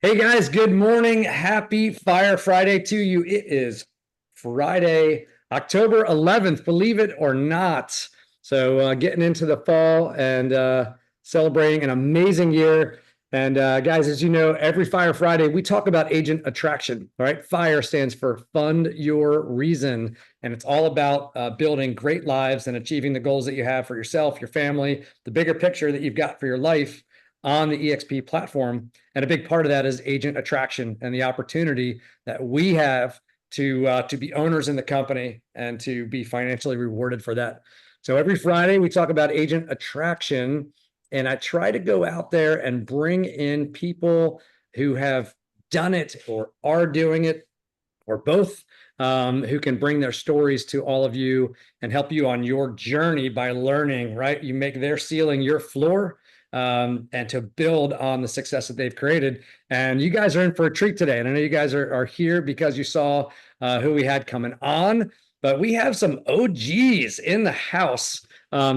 Hey guys, good morning. Happy Fire Friday to you. It is Friday, October 11th, believe it or not. So getting into the fall and celebrating an amazing year. And guys, as you know, every Fire Friday, we talk about agent attraction, all right? FIRE stands for Fund Your Reason. And it's all about building great lives and achieving the goals that you have for yourself, your family, the bigger picture that you've got for your life on the EXP platform. And a big part of that is agent attraction and the opportunity that we have to be owners in the company and to be financially rewarded for that. So every Friday we talk about agent attraction, and I try to go out there and bring in people who have done it or are doing it or both, who can bring their stories to all of you and help you on your journey by learning, right? You make their ceiling your floor, and to build on the success that they've created. And you guys are in for a treat today. And I know you guys are here because you saw who we had coming on, but we have some OGs in the house.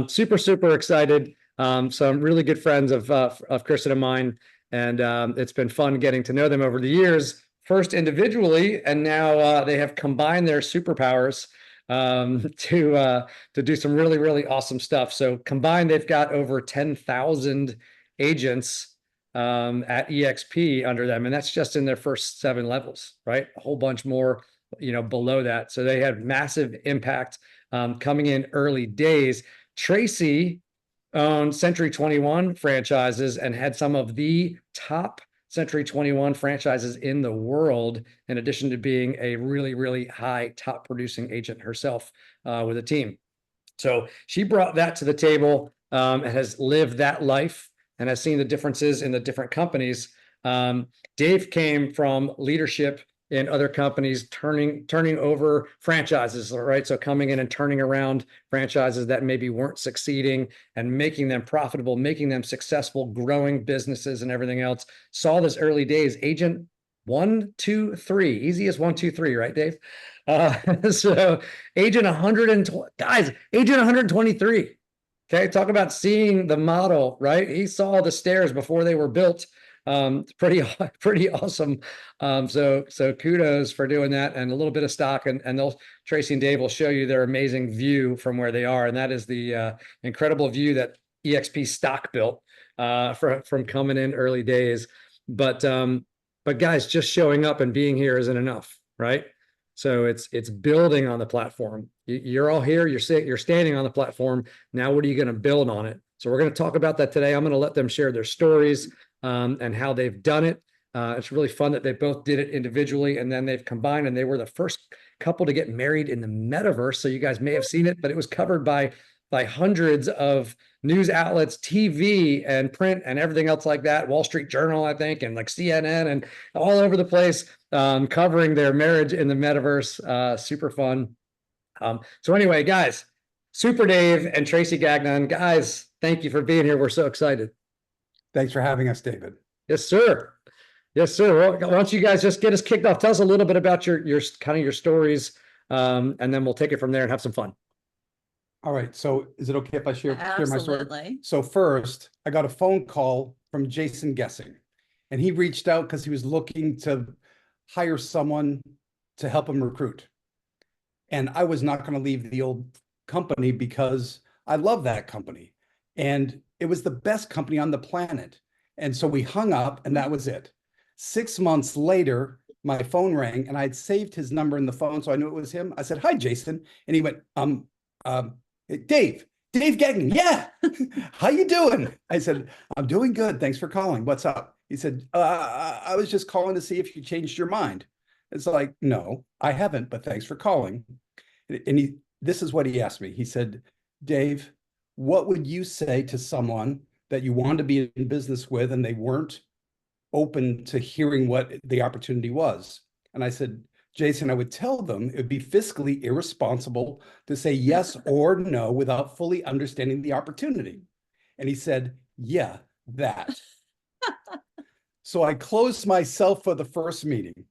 Super excited. Some really good friends of Kristen and mine. And it's been fun getting to know them over the years, first individually, and now they have combined their superpowers to do some really awesome stuff. So combined, they've got over 10,000 agents at EXP under them, and that's just in their first 7 levels, right? A whole bunch more, below that. So they have massive impact coming in early days. Traci owned Century 21 franchises and had some of the top Century 21 franchises in the world, in addition to being a really high top producing agent herself with a team. So she brought that to the table and has lived that life and has seen the differences in the different companies. Dave came from leadership in other companies, turning over franchises, right? So coming in and turning around franchises that maybe weren't succeeding and making them profitable, making them successful, growing businesses and everything else. Saw this early days, agent 1, 2, 3, easy as 1, 2, 3, right, Dave? So agent 120, guys, agent 123. Okay, talk about seeing the model, right? He saw the stairs before they were built. Pretty awesome. So kudos for doing that, and a little bit of stock, and Traci and Dave will show you their amazing view from where they are, and that is the incredible view that EXP stock built from coming in early days. But guys, just showing up and being here isn't enough, right? So it's building on the platform. You're all here. You're standing on the platform. Now, what are you going to build on it? So we're going to talk about that today. I'm going to let them share their stories and how they've done it. It's really fun that they both did it individually and then they've combined, and they were the first couple to get married in the metaverse. So you guys may have seen it, but it was covered by hundreds of news outlets, TV and print and everything else like that. Wall Street Journal, I think, and like CNN and all over the place, covering their marriage in the metaverse. Super fun. So anyway, guys, Super Dave and Traci Gagnon, guys, thank you for being here. We're so excited. Thanks for having us, David. Yes, sir. Yes, sir. Well, why don't you guys just get us kicked off? Tell us a little bit about your kind of your stories, and then we'll take it from there and have some fun. All right. So is it okay if I share my story? Absolutely. So first, I got a phone call from Jason Guessing, and he reached out because he was looking to hire someone to help him recruit. And I was not going to leave the old company because I love that company. And it was the best company on the planet. And so we hung up, and that was it. 6 months later, my phone rang, and I had saved his number in the phone, so I knew it was him. I said, "Hi, Jason." And he went, Dave Gagnon. Yeah. How you doing? I said, "I'm doing good. Thanks for calling. What's up?" He said, I was just calling to see if you changed your mind." It's like, "No, I haven't, but thanks for calling." And this is what he asked me. He said, "Dave, what would you say to someone that you wanted to be in business with and they weren't open to hearing what the opportunity was?" And I said, "Jason, I would tell them it would be fiscally irresponsible to say yes or no without fully understanding the opportunity." And he said, "Yeah, that." So I closed myself for the first meeting,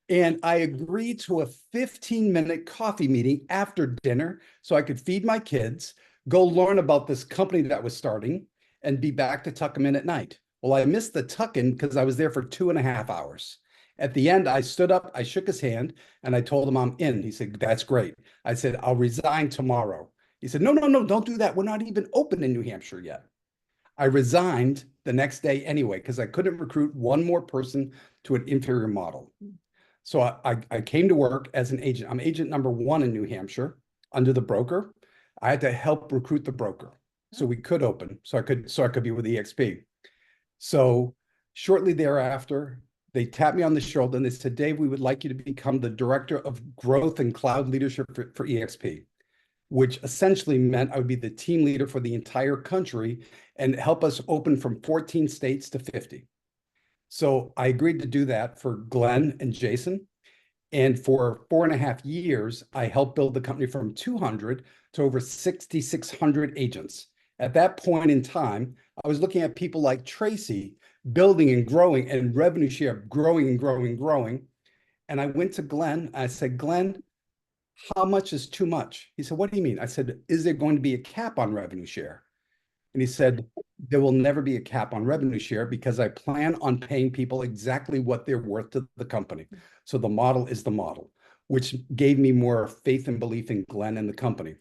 and I agreed to a 15-minute coffee meeting after dinner so I could feed my kids, go learn about this company that was starting, and be back to tuck them in at night. Well, I missed the tuck-in because I was there for 2.5 hours. At the end, I stood up, I shook his hand, and I told him I'm in. He said, "That's great." I said, "I'll resign tomorrow." He said, "No, no, no, don't do that. We're not even open in New Hampshire yet." I resigned the next day anyway because I couldn't recruit one more person to an inferior model. So I came to work as an agent. I'm agent number one in New Hampshire under the broker. I had to help recruit the broker so we could open, so I could be with EXP. So shortly thereafter, they tapped me on the shoulder and they said, "Dave, we would like you to become the director of growth and cloud leadership for EXP," which essentially meant I would be the team leader for the entire country and help us open from 14 states to 50. So I agreed to do that for Glenn and Jason. And for 4.5 years, I helped build the company from 200 to over 6,600 agents. At that point in time, I was looking at people like Traci building and growing and revenue share growing and growing and growing. And I went to Glenn. I said, "Glenn, how much is too much?" He said, "What do you mean?" I said, "Is there going to be a cap on revenue share?" And he said, "There will never be a cap on revenue share because I plan on paying people exactly what they're worth to the company. So the model is the model," which gave me more faith and belief in Glenn and the company.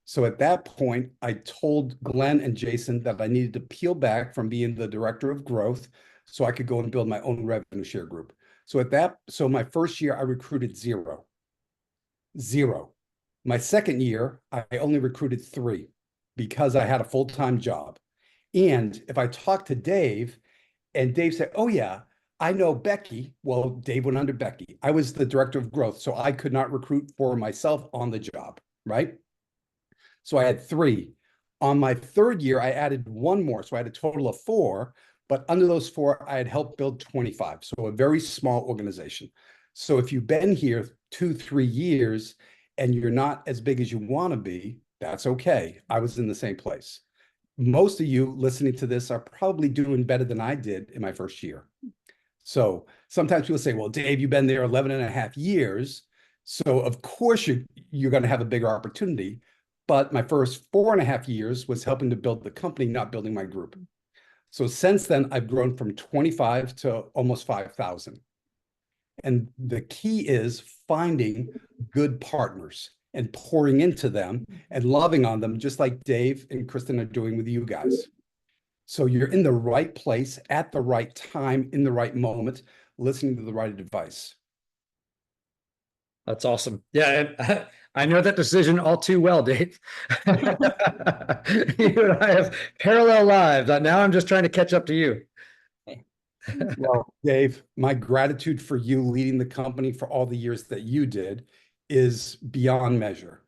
So at that point, I told Glenn and Jason that I needed to peel back from being the director of growth so I could go and build my own revenue share group. So my first year, I recruited zero. My second year, I only recruited 3 because I had a full-time job. And if I talk to Dave and Dave said, "Oh yeah, I know Becky." Well, Dave went under Becky. I was the director of growth, so I could not recruit for myself on the job, right? So I had 3. On my third year, I added 1 more. So I had a total of 4, but under those 4, I had helped build 25. So a very small organization. So if you've been here 2, 3 years and you're not as big as you want to be, that's okay. I was in the same place. Most of you listening to this are probably doing better than I did in my first year. So sometimes people say, "Well, Dave, you've been there 11 and a half years. So of course you're going to have a bigger opportunity." But my first 4.5 years was helping to build the company, not building my group. So since then, I've grown from 25 to almost 5,000. And the key is finding good partners and pouring into them and loving on them, just like Dave and Kristen are doing with you guys. So you're in the right place at the right time, in the right moment, listening to the right advice. That's awesome. Yeah, and I know that decision all too well, Dave. You and I have parallel lives. Now I'm just trying to catch up to you. Well, Dave, my gratitude for you leading the company for all the years that you did is beyond measure.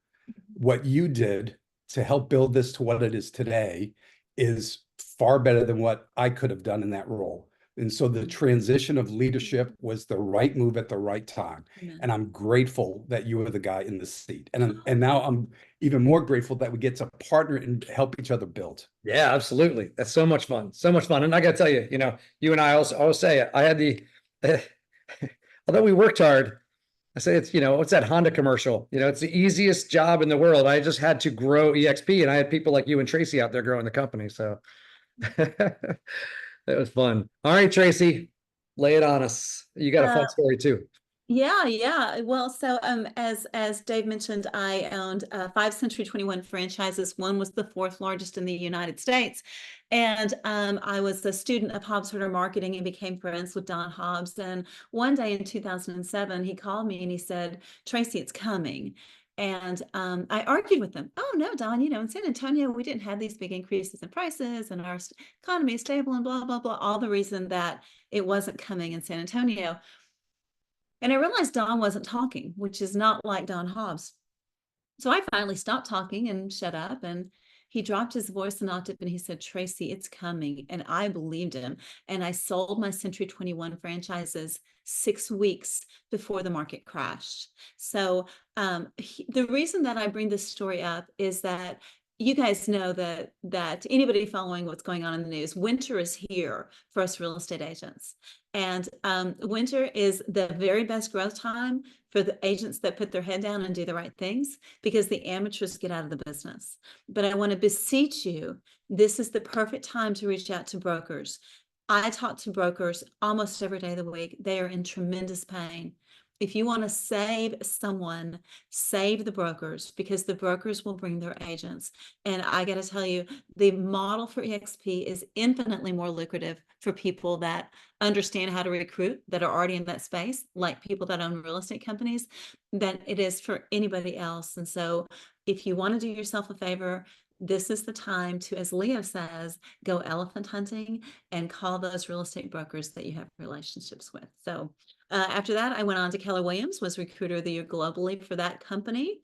What you did to help build this to what it is today is far better than what I could have done in that role. And so the transition of leadership was the right move at the right time. Amen. And I'm grateful that you were the guy in the seat. And now I'm even more grateful that we get to partner and help each other build. Yeah, absolutely. That's so much fun. So much fun. And I got to tell you, you and I also always say I had although we worked hard, I say what's that Honda commercial? It's the easiest job in the world. I just had to grow EXP and I had people like you and Traci out there growing the company. So that was fun. All right, Traci, lay it on us. You got a fun story too. Yeah. Well, so as Dave mentioned, I owned 5 Century 21 franchises. One was the 4th largest in the United States. And I was a student of Hobbs Herder Marketing and became friends with Don Hobbs. And one day in 2007, he called me and he said, "Traci, it's coming." And I argued with him. "Oh, no, Don, in San Antonio, we didn't have these big increases in prices and our economy is stable and blah, blah, blah." All the reason that it wasn't coming in San Antonio. And I realized Don wasn't talking, which is not like Don Hobbs. So I finally stopped talking and shut up, and he dropped his voice an octave and he said, "Traci, it's coming." And I believed him. And I sold my Century 21 franchises 6 weeks before the market crashed. So the reason that I bring this story up is that you guys know that anybody following what's going on in the news, winter is here for us real estate agents. And winter is the very best growth time for the agents that put their head down and do the right things, because the amateurs get out of the business. But I want to beseech you, this is the perfect time to reach out to brokers. I talk to brokers almost every day of the week. They are in tremendous pain. If you want to save someone, save the brokers, because the brokers will bring their agents. And I got to tell you, the model for EXP is infinitely more lucrative for people that understand how to recruit, that are already in that space, like people that own real estate companies, than it is for anybody else. And so if you want to do yourself a favor, this is the time to, as Leo says, go elephant hunting and call those real estate brokers that you have relationships with. So after that, I went on to Keller Williams, was Recruiter of the Year globally for that company.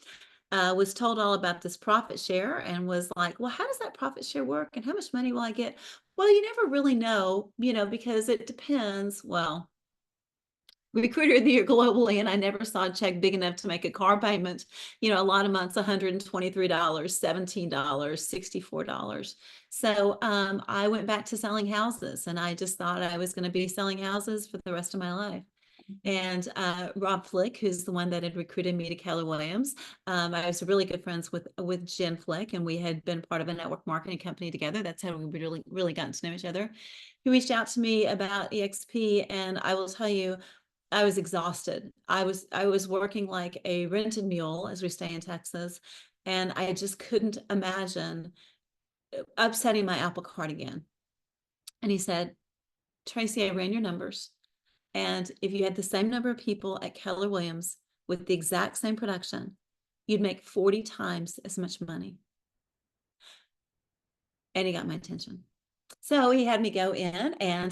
Was told all about this profit share and was like, well, how does that profit share work and how much money will I get? Well, you never really know, because it depends. Well, Recruiter of the Year globally, and I never saw a check big enough to make a car payment. A lot of months, $123, $17, $64. So I went back to selling houses, and I just thought I was going to be selling houses for the rest of my life. And Rob Flick, who's the one that had recruited me to Keller Williams, I was really good friends with Jen Flick, and we had been part of a network marketing company together. That's how we really gotten to know each other. He reached out to me about EXP, and I will tell you, I was exhausted. I was working like a rented mule, as we stay in Texas, and I just couldn't imagine upsetting my apple cart again. And he said, Traci, I ran your numbers. And if you had the same number of people at Keller Williams with the exact same production, you'd make 40 times as much money. And he got my attention. So he had me go in and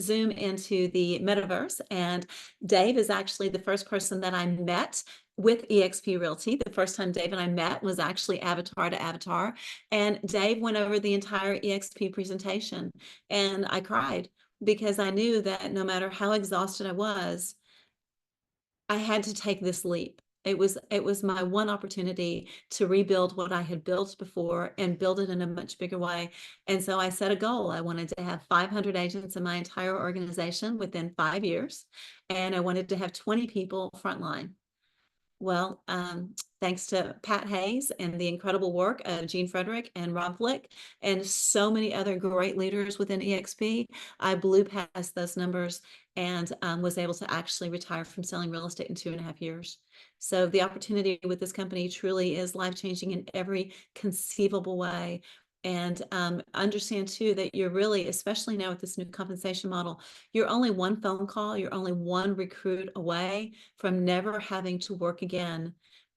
zoom into the metaverse. And Dave is actually the first person that I met with eXp Realty. The first time Dave and I met was actually avatar to avatar. And Dave went over the entire eXp presentation. And I cried because I knew that no matter how exhausted I was, I had to take this leap. It was my one opportunity to rebuild what I had built before and build it in a much bigger way. And so I set a goal. I wanted to have 500 agents in my entire organization within 5 years. And I wanted to have 20 people frontline. Well, thanks to Pat Hayes and the incredible work of Gene Frederick and Rob Flick and so many other great leaders within EXP, I blew past those numbers and was able to actually retire from selling real estate in 2.5 years. So the opportunity with this company truly is life-changing in every conceivable way. And understand too that you're really, especially now with this new compensation model, you're only one phone call, you're only one recruit away from never having to work again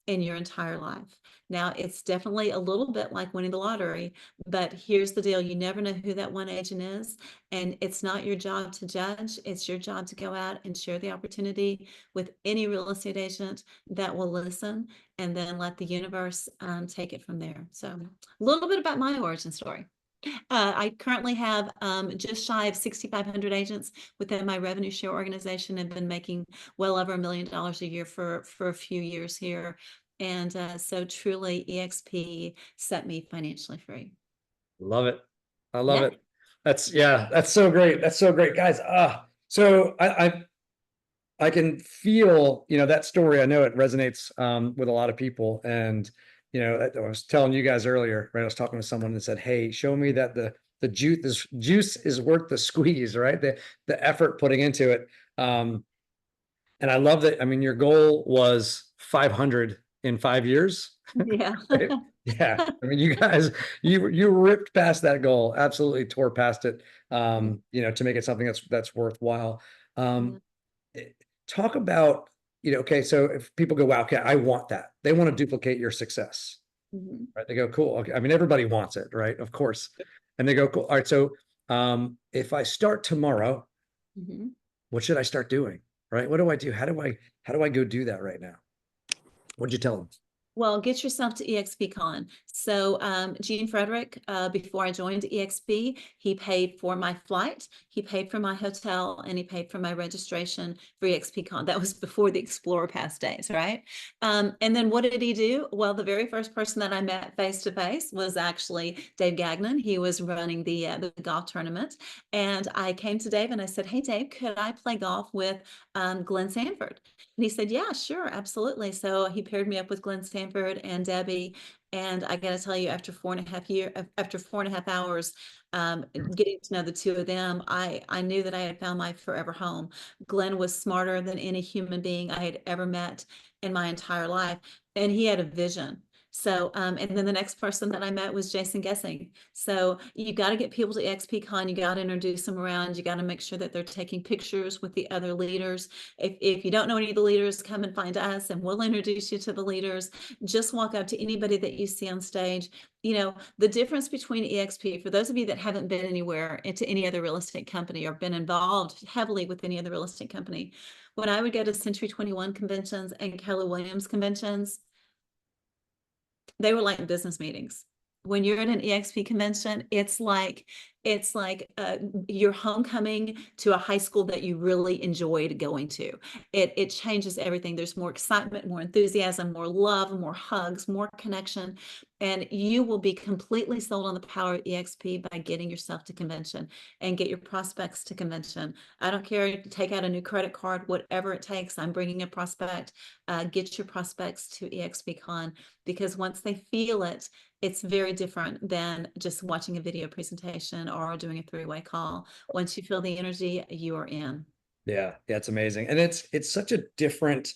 in your entire life. Now, it's definitely a little bit like winning the lottery, but here's the deal. You never know who that one agent is, and it's not your job to judge. It's your job to go out and share the opportunity with any real estate agent that will listen, and then let the universe take it from there. So a little bit about my origin story. I currently have just shy of 6,500 agents within my revenue share organization and been making well over $1 million a year for a few years here. And so truly EXP set me financially free. Love it. I love Yeah. it. That's so great. That's so great, guys. So I can feel, that story. I know it resonates with a lot of people. And, I was telling you guys earlier, right? I was talking to someone that said, hey, show me that the juice is worth the squeeze, right? The effort putting into it. And I love that. I mean, your goal was 500 in 5 years. Yeah. Right? Yeah. I mean, you guys, you ripped past that goal, absolutely tore past it, to make it something that's worthwhile. Talk about, okay, so if people go, wow, okay, I want that. They want to duplicate your success, right? They go, cool. Okay. I mean, everybody wants it, right? Of course. And they go, cool. All right. So if I start tomorrow, what should I start doing? Right? What do I do? How do I go do that right now? What'd you tell them? Well, get yourself to EXPCon. So Gene Frederick, before I joined EXP, he paid for my flight, he paid for my hotel, and he paid for my registration for EXPCon. That was before the Explorer Pass days, right? And then what did he do? Well, the very first person that I met face-to-face was actually Dave Gagnon. He was running the golf tournament. And I came to Dave and I said, hey, Dave, could I play golf with Glenn Sanford? And he said, yeah, sure, absolutely. So he paired me up with Glenn Sanford. Stanford and Debbie. And I got to tell you, after 4.5 hours, getting to know the two of them, I knew that I had found my forever home. Glenn was smarter than any human being I had ever met in my entire life, and he had a vision. So, and then the next person that I met was Jason Gessing. So you got to get people to EXPCon. You got to introduce them around. You got to make sure that they're taking pictures with the other leaders. If you don't know any of the leaders, come and find us and we'll introduce you to the leaders. Just walk up to anybody that you see on stage. You know, the difference between EXP, for those of you that haven't been anywhere into any other real estate company or been involved heavily with any other real estate company, when I would go to Century 21 conventions and Keller Williams conventions, they were like business meetings. When you're at an EXP convention, it's like your homecoming to a high school that you really enjoyed going to. It changes everything. There's more excitement, more enthusiasm, more love, more hugs, more connection. And you will be completely sold on the power of EXP by getting yourself to convention and get your prospects to convention. I don't care, take out a new credit card, whatever it takes. I'm bringing a prospect. Get your prospects to EXPCon, because once they feel it, it's very different than just watching a video presentation or doing a three-way call. Once you feel the energy, you are in. Yeah, it's amazing. And it's such a different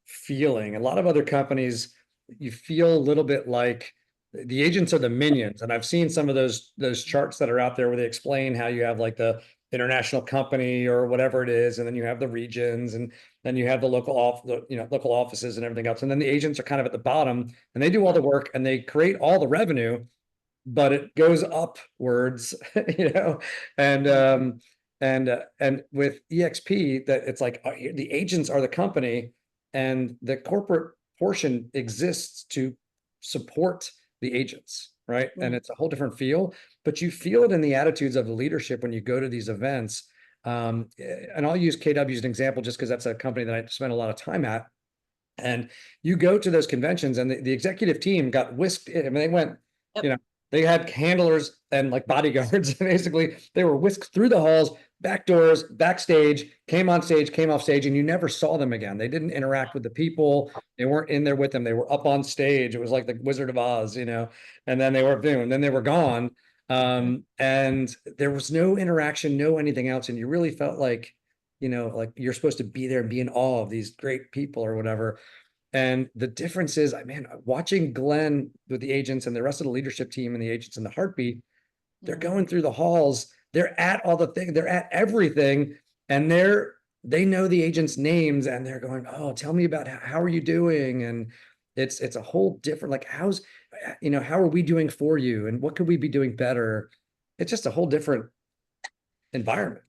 feeling. A lot of other companies, you feel a little bit like the agents are the minions. And I've seen some of those charts that are out there where they explain how you have like the international company or whatever it is, and then you have the regions, and then you have the local local offices and everything else. And then the agents are kind of at the bottom, and they do all the work and they create all the revenue, but it goes upwards, and with EXP, that it's like the agents are the company and the corporate portion exists to support the agents, right? And it's a whole different feel, but you feel it in the attitudes of the leadership when you go to these events. And I'll use KW as an example just because that's a company that I spent a lot of time at. And you go to those conventions and the executive team got whisked. I mean, they went, they had handlers and like bodyguards. Basically, they were whisked through the halls, back doors, backstage, came on stage, came off stage, and you never saw them again. They didn't interact with the people. They weren't in there with them. They were up on stage. It was like the Wizard of Oz, and then they were gone. And there was no interaction, no anything else. And you really felt like, like you're supposed to be there and be in awe of these great people or whatever. And the difference is, man, watching Glenn with the agents and the rest of the leadership team and the agents in the heartbeat, they're going through the halls, they're at all the things, they're at everything, and they know the agents' names, and they're going, oh, tell me about how are you doing? And it's a whole different, like, how are we doing for you? And what could we be doing better? It's just a whole different environment.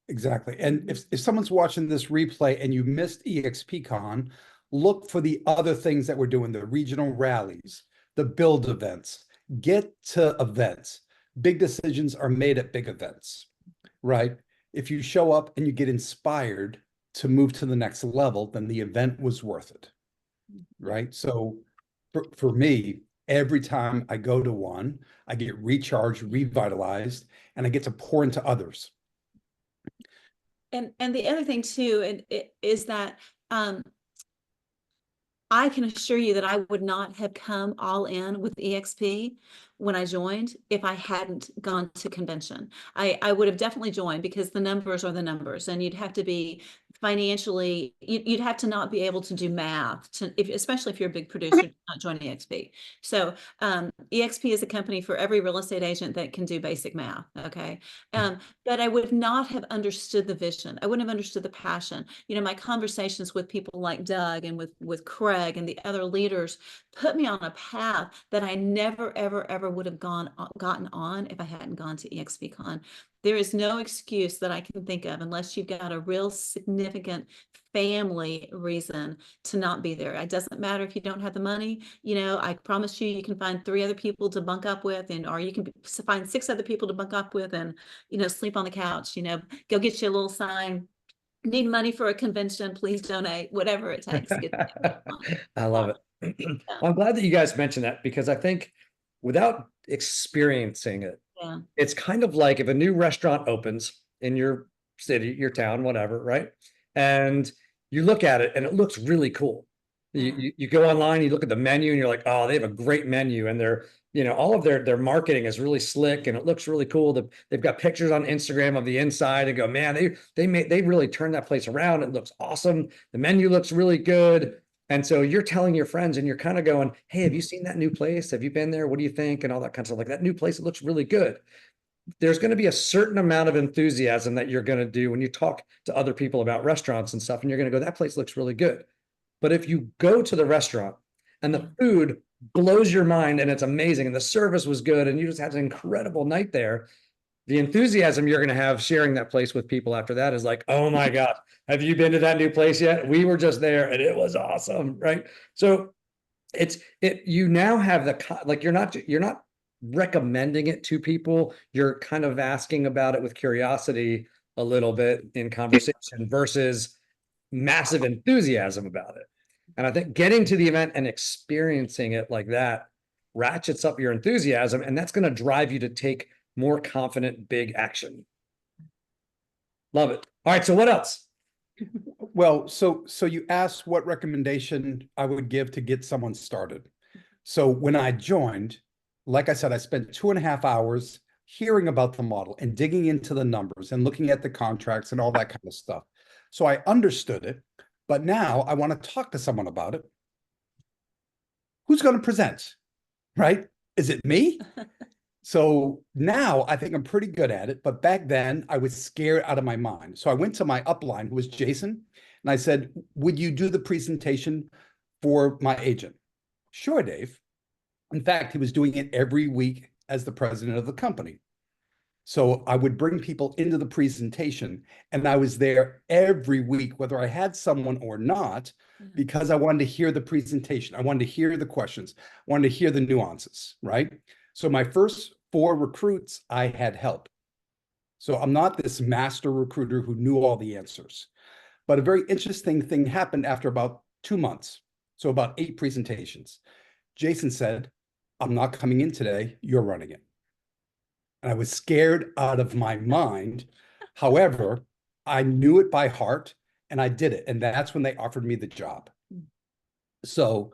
Exactly. And if someone's watching this replay and you missed EXPCon, look for the other things that we're doing, the regional rallies, the build events. Get to events. Big decisions are made at big events, right? If you show up and you get inspired to move to the next level, then the event was worth it, right? So for me, every time I go to one, I get recharged, revitalized, and I get to pour into others. And the other thing too, is that I can assure you that I would not have come all in with EXP when I joined if I hadn't gone to convention. I would have definitely joined because the numbers are the numbers, and you'd have to be financially, you'd have to not be able to do math, especially if you're a big producer, to not join EXP. So EXP is a company for every real estate agent that can do basic math, okay? But I would not have understood the vision. I wouldn't have understood the passion. My conversations with people like Doug and with Craig and the other leaders put me on a path that I never, ever, ever would have gotten on if I hadn't gone to EXPCon. There is no excuse that I can think of unless you've got a real significant family reason to not be there. It doesn't matter if you don't have the money. I promise you can find 3 other people to bunk up with, or you can find 6 other people to bunk up with and, sleep on the couch, go get you a little sign. Need money for a convention, please donate, whatever it takes. I love it. Well, I'm glad that you guys mentioned that, because I think without experiencing it, it's kind of like if a new restaurant opens in your city, your town, whatever, right? And you look at it and it looks really cool. You go online, you look at the menu and you're like, oh, they have a great menu, and all of their marketing is really slick and it looks really cool. They've got pictures on Instagram of the inside and go, man, they really turned that place around. It looks awesome. The menu looks really good. And so you're telling your friends and you're kind of going, hey, have you seen that new place? Have you been there? What do you think? And all that kind of stuff. Like, that new place, it looks really good. There's going to be a certain amount of enthusiasm that you're going to do when you talk to other people about restaurants and stuff, and you're going to go, that place looks really good. But if you go to the restaurant and the food blows your mind and it's amazing and the service was good and you just had an incredible night there, the enthusiasm you're going to have sharing that place with people after that is like, oh my God, have you been to that new place yet? We were just there and it was awesome, right? So you now have you're not recommending it to people. You're kind of asking about it with curiosity a little bit in conversation versus massive enthusiasm about it. And I think getting to the event and experiencing it like that ratchets up your enthusiasm, and that's going to drive you to take more confident, big action. Love it. All right. So what else? Well, so you asked what recommendation I would give to get someone started. So when I joined, like I said, I spent 2.5 hours hearing about the model and digging into the numbers and looking at the contracts and all that kind of stuff. So I understood it, but now I want to talk to someone about it. Who's going to present, right? Is it me? So now I think I'm pretty good at it, but back then I was scared out of my mind. So I went to my upline, who was Jason, and I said, would you do the presentation for my agent? Sure, Dave. In fact, he was doing it every week as the president of the company. So I would bring people into the presentation, and I was there every week, whether I had someone or not, because I wanted to hear the presentation. I wanted to hear the questions. I wanted to hear the nuances, right? So my first 4 recruits, I had help. So I'm not this master recruiter who knew all the answers. But a very interesting thing happened after about 2 months. So about 8 presentations. Jason said, I'm not coming in today. You're running it. And I was scared out of my mind. However, I knew it by heart and I did it. And that's when they offered me the job. So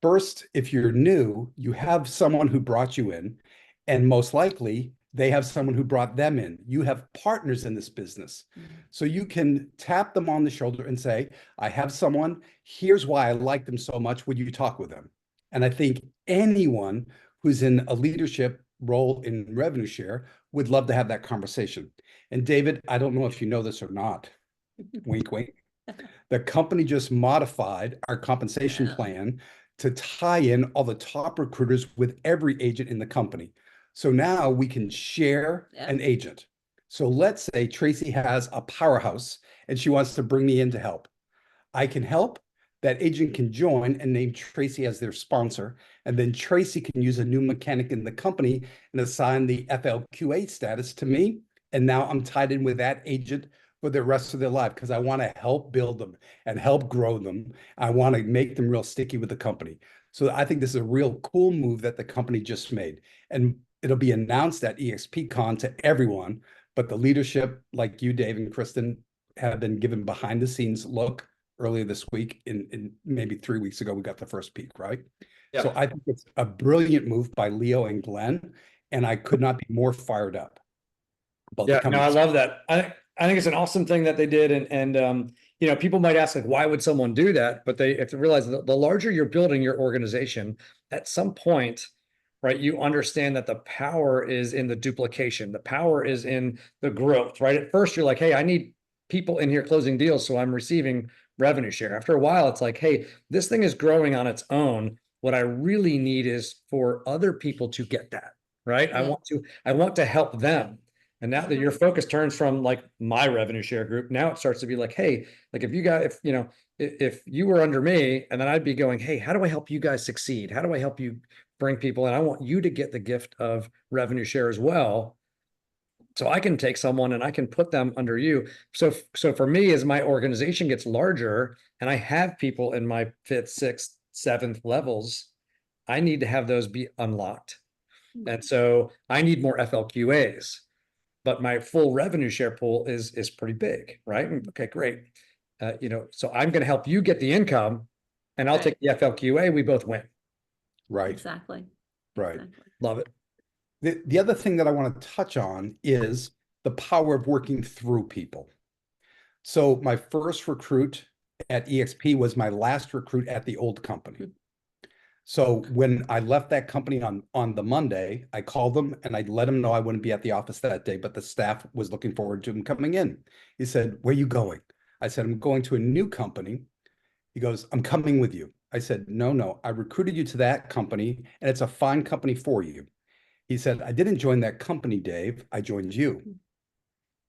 first, if you're new, you have someone who brought you in, and most likely they have someone who brought them in. You have partners in this business. So you can tap them on the shoulder and say, I have someone, here's why I like them so much. Would you talk with them? And I think anyone who's in a leadership role in revenue share would love to have that conversation. And David, I don't know if you know this or not, wink, wink. The company just modified our compensation plan to tie in all the top recruiters with every agent in the company. So now we can share an agent. So let's say Traci has a powerhouse and she wants to bring me in to help. I can help. That agent can join and name Traci as their sponsor. And then Traci can use a new mechanic in the company and assign the FLQA status to me. And now I'm tied in with that agent for the rest of their life because I want to help build them and help grow them. I want to make them real sticky with the company. So I think this is a real cool move that the company just made. And it'll be announced at EXPCon to everyone. But the leadership, like you, Dave and Kristen, have been given behind the scenes look earlier this week. In maybe 3 weeks ago, we got the first peek, right? Yeah. So I think it's a brilliant move by Leo and Glenn, and I could not be more fired up. Yeah, no, I love that. I think it's an awesome thing that they did, and people might ask, like, why would someone do that? But they have to realize that the larger you're building your organization, at some point, right, you understand that the power is in the duplication. The power is in the growth, right? At first, you're like, hey, I need people in here closing deals, so I'm receiving revenue share. After a while, it's like, hey, this thing is growing on its own. What I really need is for other people to get that, right? Yeah. I want to help them. And now that your focus turns from like my revenue share group, now it starts to be like, hey, like if you were under me, and then I'd be going, hey, how do I help you guys succeed? How do I help you bring people in? I want you to get the gift of revenue share as well. So I can take someone and I can put them under you. So for me, as my organization gets larger and I have people in my 5th, 6th, 7th levels, I need to have those be unlocked. And so I need more FLQAs. But my full revenue share pool is pretty big, right? Okay, great. So I'm going to help you get the income, and I'll Right. take the FLQA, we both win. Right, Exactly. right. Exactly. Love it. The other thing that I want to touch on is the power of working through people. So my first recruit at EXP was my last recruit at the old company. So when I left that company on the Monday, I called them and I let them know I wouldn't be at the office that day, but the staff was looking forward to him coming in. He said, "Where are you going?" I said, "I'm going to a new company." He goes, "I'm coming with you." I said, No, I recruited you to that company and it's a fine company for you." He said, "I didn't join that company, Dave. I joined you."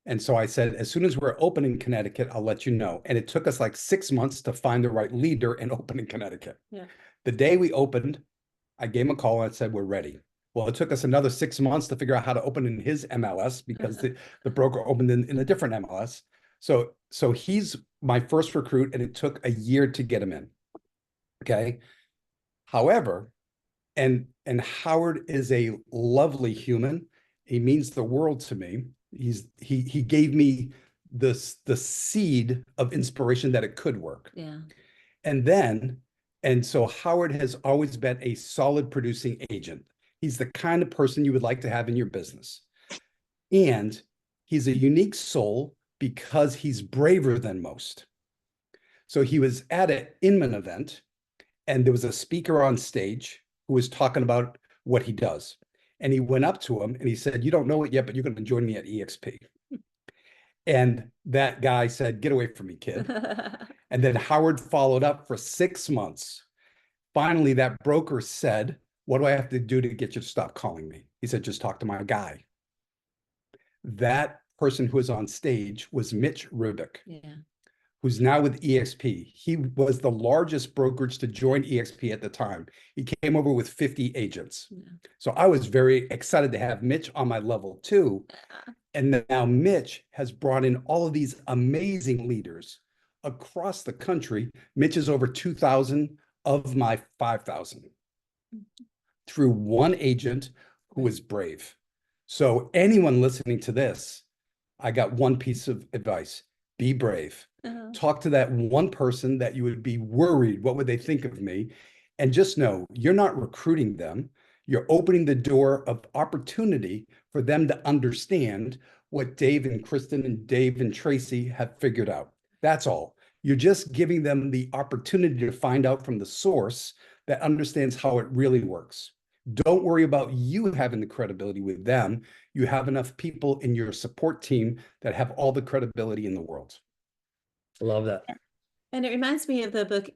And so I said, "As soon as we're open in Connecticut, I'll let you know." And it took us like 6 months to find the right leader and open in Connecticut. Yeah. The day we opened, I gave him a call and I said, "We're ready." Well, it took us another 6 months to figure out how to open in his MLS because the broker opened in a different MLS. So he's my first recruit and it took a year to get him in. Okay. However, and Howard is a lovely human. He means the world to me. He gave me the seed of inspiration that it could work. Yeah. And so Howard has always been a solid producing agent. He's the kind of person you would like to have in your business. And he's a unique soul because he's braver than most. So he was at an Inman event and there was a speaker on stage who was talking about what he does. And he went up to him and he said, "You don't know it yet, but you're going to join me at EXP." And that guy said, "Get away from me, kid." And then Howard followed up for 6 months. Finally, that broker said, "What do I have to do to get you to stop calling me?" He said, "Just talk to my guy." That person who was on stage was Mitch Rubick, Yeah. who's now with EXP. He was the largest brokerage to join EXP at the time. He came over with 50 agents. Yeah. So I was very excited to have Mitch on my level too. And now Mitch has brought in all of these amazing leaders across the country. Mitch is over 2,000 of my 5,000 through one agent who is brave. So anyone listening to this, I got one piece of advice: be brave. Talk to that one person that you would be worried, what would they think of me? And just know you're not recruiting them. You're opening the door of opportunity for them to understand what Dave and Kristen and Dave and Traci have figured out. That's all. You're just giving them the opportunity to find out from the source that understands how it really works. Don't worry about you having the credibility with them. You have enough people in your support team that have all the credibility in the world. Love that. And it reminds me of the book,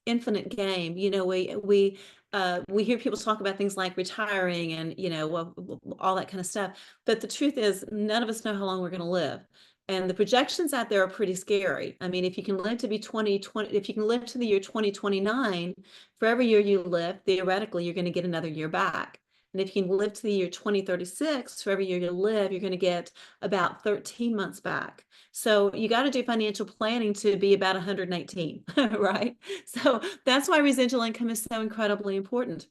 Infinite Game. We hear people talk about things like retiring and, all that kind of stuff. But the truth is, none of us know how long we're going to live. And the projections out there are pretty scary. I mean, if you can live to be 2020, if you can live to the year 2029, for every year you live, theoretically, you're going to get another year back. And if you can live to the year 2036, for every year you live, you're going to get about 13 months back. So you got to do financial planning to be about 118, right? So that's why residual income is so incredibly important.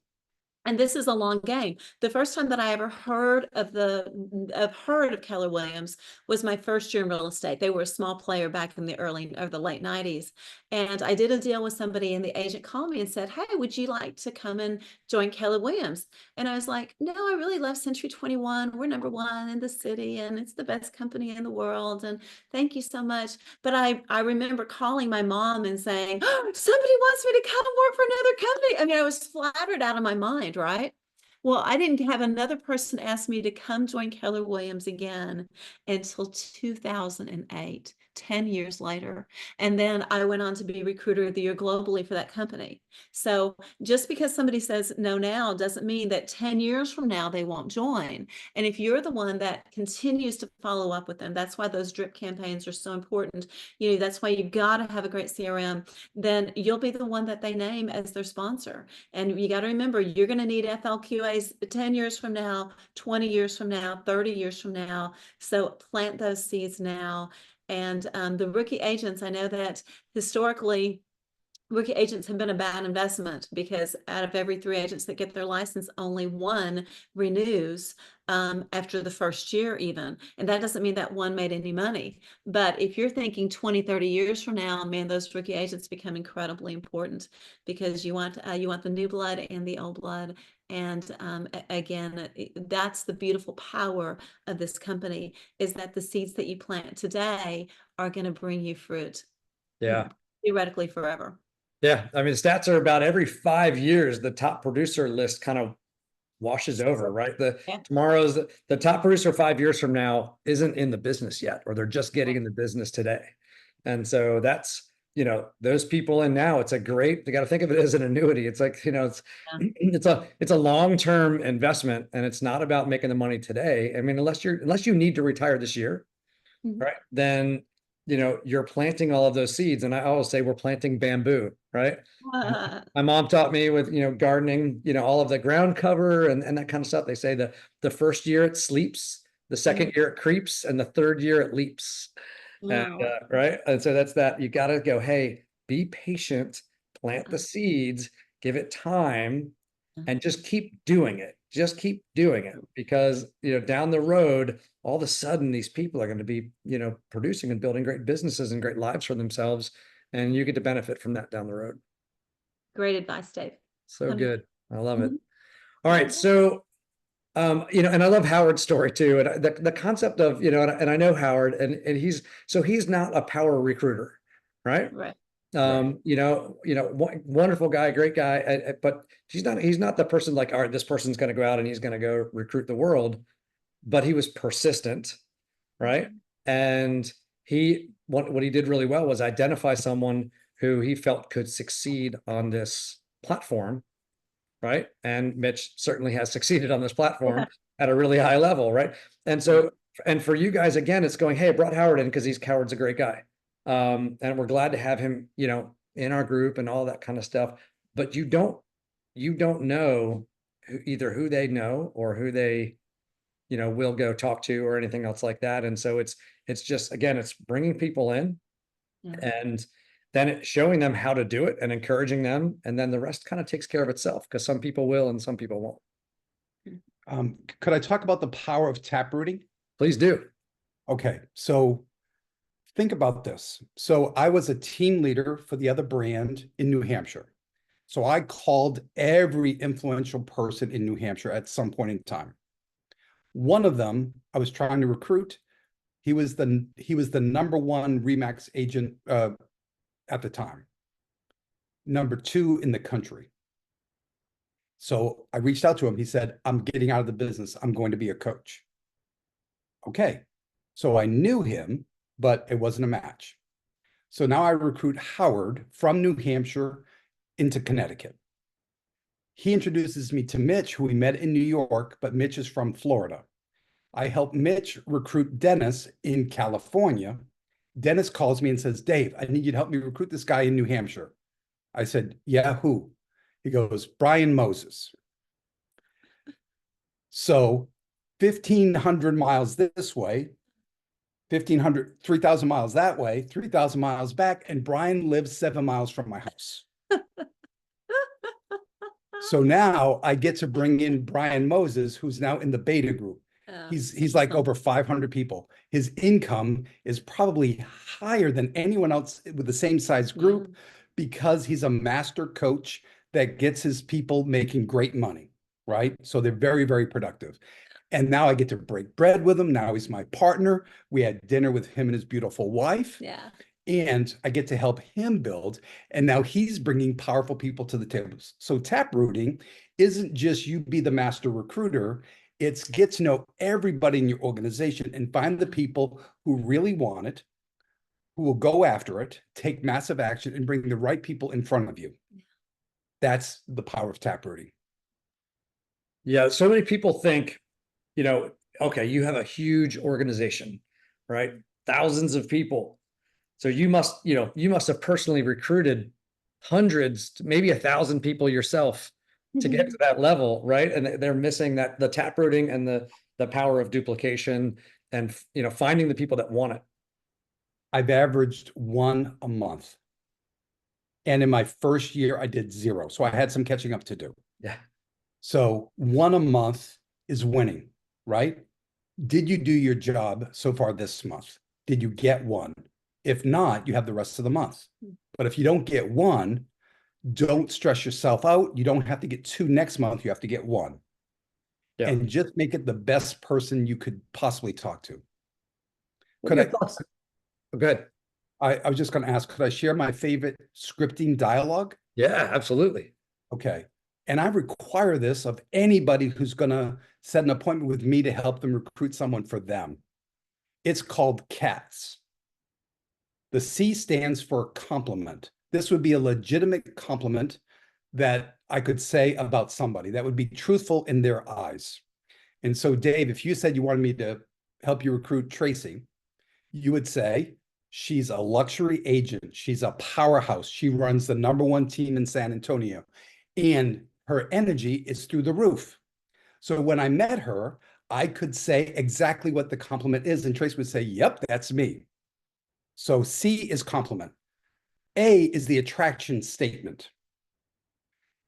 And this is a long game. The first time that I ever heard of Keller Williams was my first year in real estate. They were a small player back in the late 90s. And I did a deal with somebody and the agent called me and said, "Hey, would you like to come and join Keller Williams?" And I was like, "No, I really love Century 21. We're #1 in the city and it's the best company in the world. And thank you so much." But I remember calling my mom and saying, "Oh, somebody wants me to come work for another company." I mean, I was flattered out of my mind, right? Well, I didn't have another person ask me to come join Keller Williams again until 2008, 10 years later. And then I went on to be Recruiter of the Year globally for that company. So just because somebody says no now doesn't mean that 10 years from now they won't join. And if you're the one that continues to follow up with them, that's why those drip campaigns are so important. That's why you've got to have a great CRM. Then you'll be the one that they name as their sponsor. And you got to remember, you're going to need FLQAs 10 years from now, 20 years from now, 30 years from now. So plant those seeds now. And the rookie agents, I know that historically, rookie agents have been a bad investment, because out of every 3 agents that get their license, only 1 renews after the first year even. And that doesn't mean that 1 made any money. But if you're thinking 20, 30 years from now, man, those rookie agents become incredibly important, because you want the new blood and the old blood. And again, that's the beautiful power of this company, is that the seeds that you plant today are going to bring you fruit. Yeah. Theoretically forever. Yeah. I mean, stats are about every 5 years, the top producer list kind of washes over, right? Yeah. Tomorrow's the top producer 5 years from now isn't in the business yet, or they're just getting in the business today. And so that's, those people in now, it's a great, you got to think of it as an annuity. It's like, it's a long-term investment, and it's not about making the money today. I mean, unless you need to retire this year, right? Then, you're planting all of those seeds. And I always say we're planting bamboo, right? My mom taught me with, gardening, all of the ground cover and that kind of stuff. They say the first year it sleeps, the second year it creeps, and the third year it leaps. And, right. And so that's that. You got to go, hey, be patient, plant the seeds, give it time, and just keep doing it. Just keep doing it, because, down the road, all of a sudden, these people are going to be, producing and building great businesses and great lives for themselves. And you get to benefit from that down the road. Great advice, Dave. So good. I love it. All right. So, and I love Howard's story too. And the concept of, and I know Howard, and he's not a power recruiter, right? Right. Wonderful guy, great guy, but he's not the person like, all right, this person's going to go out and he's going to go recruit the world, but he was persistent, right? And what he did really well was identify someone who he felt could succeed on this platform, right? And Mitch certainly has succeeded on this platform at a really high level, right? And so, and for you guys, again, it's going, hey, I brought Howard in because Howard's a great guy. And we're glad to have him, in our group and all that kind of stuff. But you don't know either who they know or who they, will go talk to or anything else like that. And so it's just, again, it's bringing people in and then it's showing them how to do it and encouraging them. And then the rest kind of takes care of itself, because some people will and some people won't. Could I talk about the power of taprooting? Please do. Okay, so think about this. So I was a team leader for the other brand in New Hampshire. So I called every influential person in New Hampshire at some point in time. One of them I was trying to recruit. He was the #1 Remax agent at the time, #2 in the country. So I reached out to him. He said, I'm getting out of the business. I'm going to be a coach. Okay. So I knew him, but it wasn't a match. So now I recruit Howard from New Hampshire into Connecticut. He introduces me to Mitch, who we met in New York, but Mitch is from Florida. I help Mitch recruit Dennis in California. Dennis calls me and says, Dave, I need you to help me recruit this guy in New Hampshire. I said, yeah, who? He goes, Brian Moses. So 1,500 miles this way, 3,000 miles that way, 3,000 miles back, and Brian lives 7 miles from my house. So now I get to bring in Brian Moses, who's now in the beta group. He's like over 500 people. His income is probably higher than anyone else with the same size group because he's a master coach that gets his people making great money, right? So they're very, very productive. And now I get to break bread with him. Now he's my partner. We had dinner with him and his beautiful wife. Yeah. And I get to help him build. And now he's bringing powerful people to the table. So taprooting isn't just you be the master recruiter. It's get to know everybody in your organization and find the people who really want it, who will go after it, take massive action, and bring the right people in front of you. That's the power of taprooting. Yeah, so many people think, okay, you have a huge organization, right? Thousands of people. So you must have personally recruited hundreds, maybe 1,000 people yourself to get to that level, right? And they're missing the taprooting and the power of duplication and, finding the people that want it. I've averaged 1 a month. And in my first year, I did 0. So I had some catching up to do. Yeah. So 1 a month is winning, right? Did you do your job so far this month? Did you get 1? If not, you have the rest of the month. But if you don't get 1, don't stress yourself out. You don't have to get 2 next month. You have to get 1. Yeah. And just make it the best person you could possibly talk to. What are your thoughts? Oh, good. I was just going to ask, could I share my favorite scripting dialogue? Yeah, absolutely. Okay. And I require this of anybody who's going to set an appointment with me to help them recruit someone for them. It's called CATS. The C stands for compliment. This would be a legitimate compliment that I could say about somebody that would be truthful in their eyes. And so, Dave, if you said you wanted me to help you recruit Traci, you would say, she's a luxury agent. She's a powerhouse. She runs the #1 team in San Antonio, and her energy is through the roof. So when I met her, I could say exactly what the compliment is, and Traci would say, yep, that's me. So C is compliment. A is the attraction statement.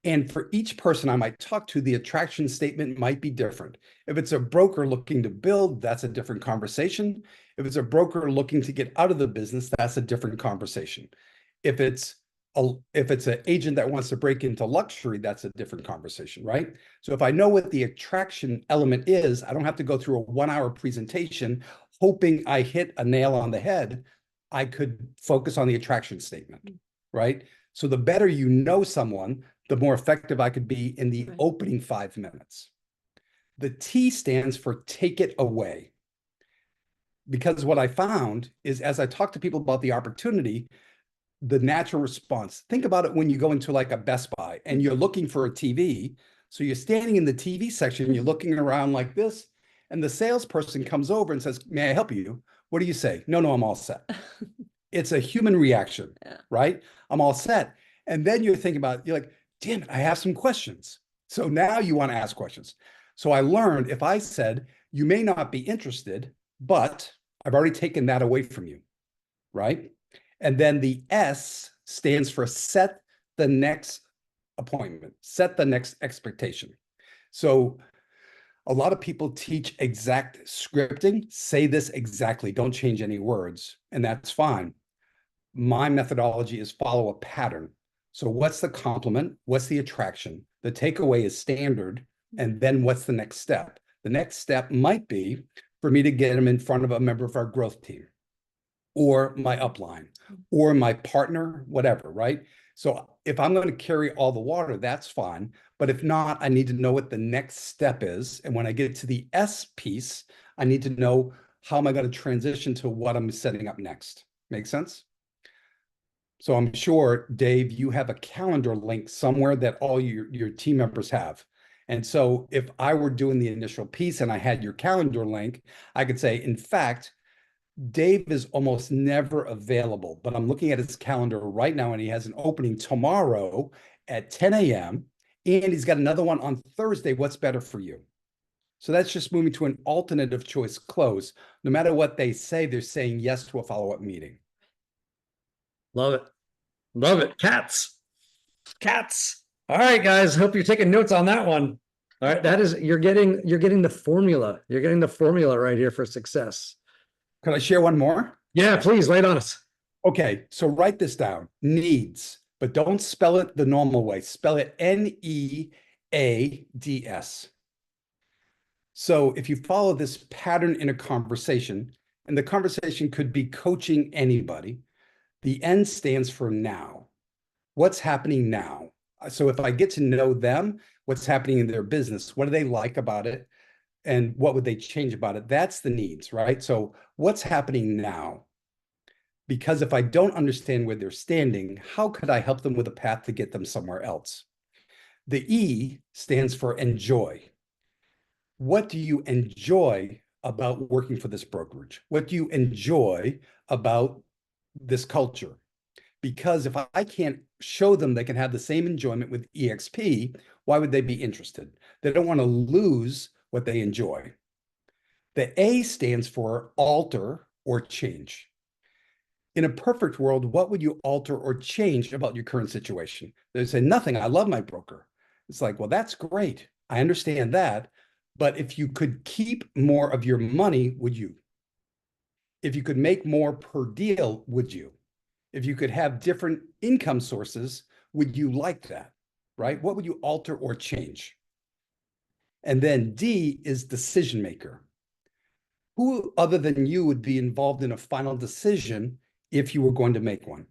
And for each person I might talk to, the attraction statement might be different. If it's a broker looking to build, that's a different conversation. If it's a broker looking to get out of the business, that's a different conversation. If it's an agent that wants to break into luxury, that's a different conversation, right? So if I know what the attraction element is, I don't have to go through a 1-hour presentation hoping I hit a nail on the head. I could focus on the attraction statement, right? So the better you know someone, the more effective I could be in the opening 5 minutes. The T stands for take it away. Because what I found is as I talk to people about the opportunity, the natural response, think about it when you go into like a Best Buy and you're looking for a TV. So you're standing in the TV section, you're looking around like this, and the salesperson comes over and says, may I help you? What do you say? No, I'm all set. It's a human reaction, right? I'm all set. And then you're thinking about, you're like, damn it, I have some questions. So now you want to ask questions. So I learned if I said, you may not be interested, but I've already taken that away from you, right? And then the S stands for set the next appointment, set the next expectation. So a lot of people teach exact scripting, say this exactly, don't change any words, and that's fine. My methodology is follow a pattern. So what's the compliment? What's the attraction? The takeaway is standard. And then what's the next step? The next step might be for me to get them in front of a member of our growth team or my upline or my partner, whatever, right? So if I'm going to carry all the water, that's fine. But if not, I need to know what the next step is. And when I get to the S piece, I need to know how am I going to transition to what I'm setting up next. Make sense? So I'm sure, Dave, you have a calendar link somewhere that all your team members have. And so if I were doing the initial piece and I had your calendar link, I could say, in fact, Dave is almost never available, but I'm looking at his calendar right now and he has an opening tomorrow at 10 a.m. and he's got another one on Thursday. What's better for you? So that's just moving to an alternative choice close. No matter what they say, they're saying yes to a follow-up meeting. Love it. Love it. Cats. Cats. All right, guys. Hope you're taking notes on that one. All right. That is, you're getting the formula. You're getting the formula right here for success. Could I share one more? Yeah, please lay it on us. Okay. So write this down. Needs, but don't spell it the normal way. Spell it Neads. So if you follow this pattern in a conversation, and the conversation could be coaching anybody, the N stands for now. What's happening now? So if I get to know them, what's happening in their business, what do they like about it? And what would they change about it? That's the needs, right? So what's happening now? Because if I don't understand where they're standing, how could I help them with a path to get them somewhere else? The E stands for enjoy. What do you enjoy about working for this brokerage? What do you enjoy about this culture? Because if I can't show them they can have the same enjoyment with EXP, why would they be interested? They don't want to lose what they enjoy. The A stands for alter or change. in a perfect world, what would you alter or change about your current situation? They say, nothing. I love my broker. It's like, well, that's great. I understand that. But if you could keep more of your money, would you? If you could make more per deal, would you? If you could have different income sources, would you like that? Right? What would you alter or change? And then D is decision maker. Who other than you would be involved in a final decision if you were going to make one?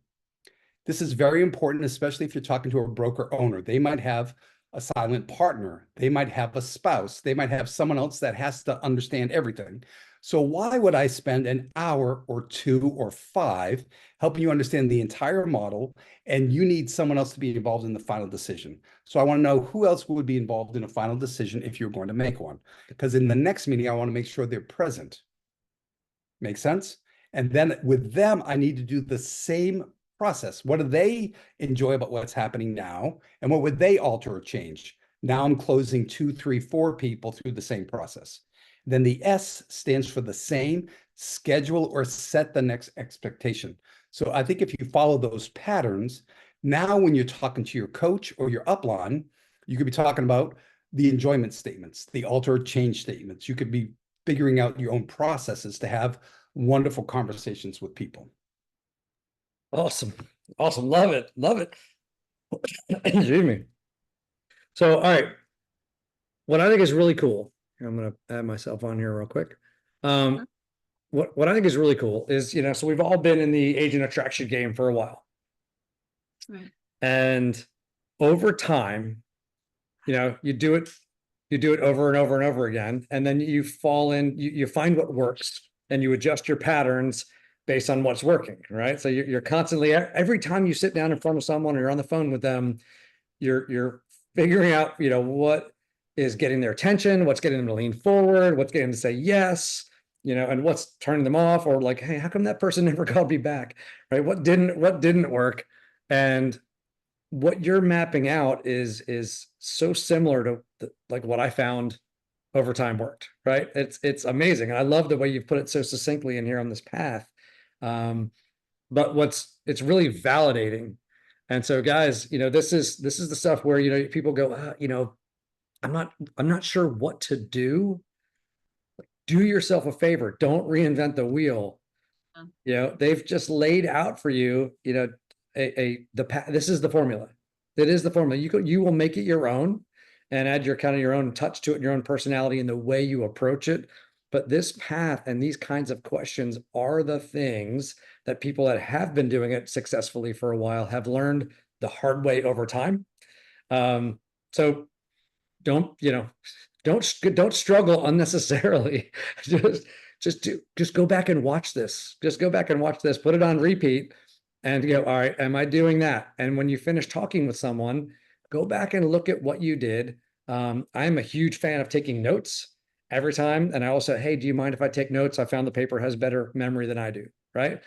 This is very important, especially if you're talking to a broker owner. They might have a silent partner. They might have a spouse. They might have someone else that has to understand everything. So why would I spend an hour or 2 or 5 helping you understand the entire model, and you need someone else to be involved in the final decision? So I want to know who else would be involved in a final decision if you're going to make one. Because in the next meeting, I want to make sure they're present. Make sense? And then with them, I need to do the same process. What do they enjoy about what's happening now? And what would they alter or change? Now I'm closing 2, 3, 4 people through the same process. Then the S stands for the same, schedule or set the next expectation. So I think if you follow those patterns, now when you're talking to your coach or your upline, you could be talking about the enjoyment statements, the alter or change statements. You could be figuring out your own processes to have wonderful conversations with people. Awesome. Awesome. Love it. Love it. Excuse me. So, all right. What I think is really cool, I'm going to add myself on here real quick. What I think is really cool is, so we've all been in the agent attraction game for a while. Right. And over time, you do it over and over and over again. And then you fall in, you find what works and you adjust your patterns based on what's working, right? So you're constantly, every time you sit down in front of someone or you're on the phone with them, you're figuring out, what is getting their attention, what's getting them to lean forward, what's getting them to say yes, and what's turning them off, or like, hey, how come that person never called me back, right? What didn't work? And what you're mapping out is so similar to like what I found over time worked, right? It's amazing. And I love the way you've put it so succinctly in here on this path. But it's really validating. And so guys, this is the stuff where, people go, I'm not sure what to do. Do yourself a favor. Don't reinvent the wheel. They've just laid out for you, this is the formula. It is the formula. You will make it your own and add your own touch to it, your own personality in the way you approach it. But this path and these kinds of questions are the things that people that have been doing it successfully for a while have learned the hard way over time. So don't struggle unnecessarily. just go back and watch this. Just go back and watch this, put it on repeat and go, all right, am I doing that? And when you finish talking with someone, go back and look at what you did. I'm a huge fan of taking notes every time. And I also, hey, do you mind if I take notes? I found the paper has better memory than I do. Right.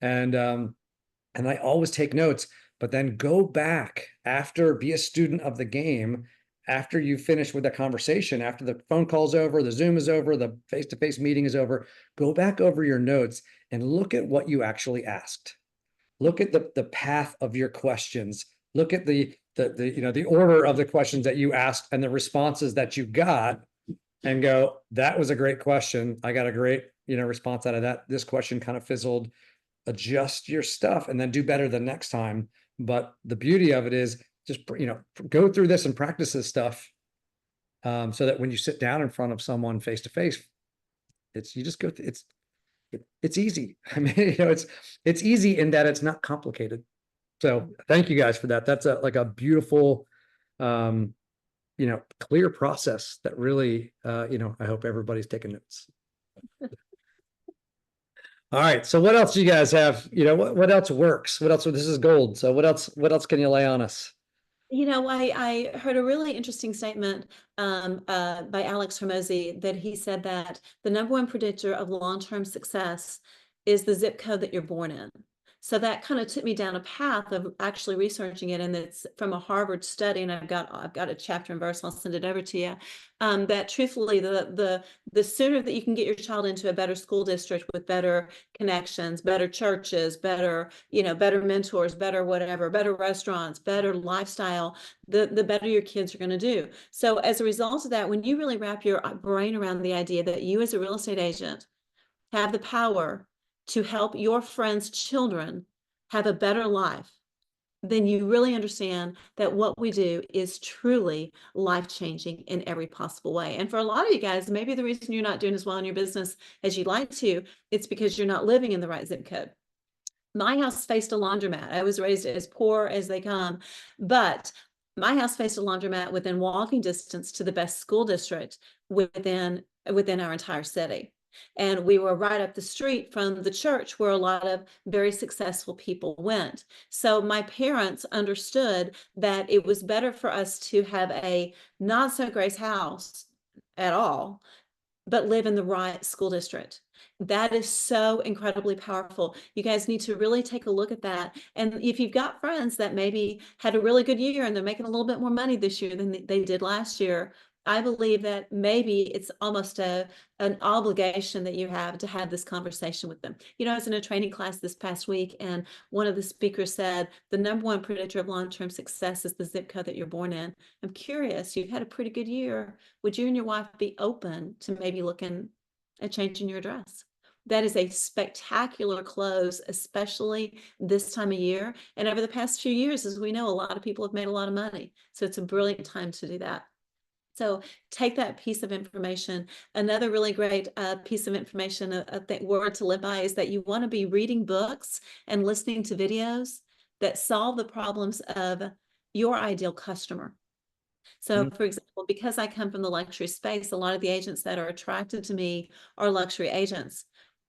And I always take notes, but then go back after, be a student of the game. After you finish with the conversation, after the phone call's over, the Zoom is over, the face-to-face meeting is over, go back over your notes and look at what you actually asked. Look at the path of your questions. Look at the order of the questions that you asked and the responses that you got, and go, that was a great question. I got a great, response out of that. This question kind of fizzled. Adjust your stuff and then do better the next time. But the beauty of it is just, go through this and practice this stuff. So that when you sit down in front of someone face to face, it's easy. I mean, it's easy in that it's not complicated. So thank you guys for that. That's a beautiful, clear process that really, I hope everybody's taking notes. All right. So what else do you guys have? What else works? What else? This is gold. So what else can you lay on us? I heard a really interesting statement by Alex Hormozy that he said that the #1 predictor of long-term success is the zip code that you're born in. So that kind of took me down a path of actually researching it. And it's from a Harvard study. And I've got a chapter and verse. I'll send it over to you. That truthfully, the sooner that you can get your child into a better school district with better connections, better churches, better, better mentors, better whatever, better restaurants, better lifestyle, the better your kids are going to do. So as a result of that, when you really wrap your brain around the idea that you as a real estate agent have the power to help your friends' children have a better life, then you really understand that what we do is truly life-changing in every possible way. And for a lot of you guys, maybe the reason you're not doing as well in your business as you'd like to, it's because you're not living in the right zip code. My house faced a laundromat. I was raised as poor as they come, but my house faced a laundromat within walking distance to the best school district within our entire city. And we were right up the street from the church where a lot of very successful people went. So my parents understood that it was better for us to have a not so great house at all, but live in the right school district. That is so incredibly powerful. You guys need to really take a look at that. And if you've got friends that maybe had a really good year and they're making a little bit more money this year than they did last year, I believe that maybe it's almost an obligation that you have to have this conversation with them. I was in a training class this past week, and one of the speakers said, the number one predictor of long-term success is the zip code that you're born in. I'm curious, you've had a pretty good year. Would you and your wife be open to maybe looking at changing your address? That is a spectacular close, especially this time of year. And over the past few years, as we know, a lot of people have made a lot of money. So it's a brilliant time to do that. So take that piece of information. Another really great piece of information, a word to live by, is that you want to be reading books and listening to videos that solve the problems of your ideal customer. So for example, because I come from the luxury space, a lot of the agents that are attracted to me are luxury agents.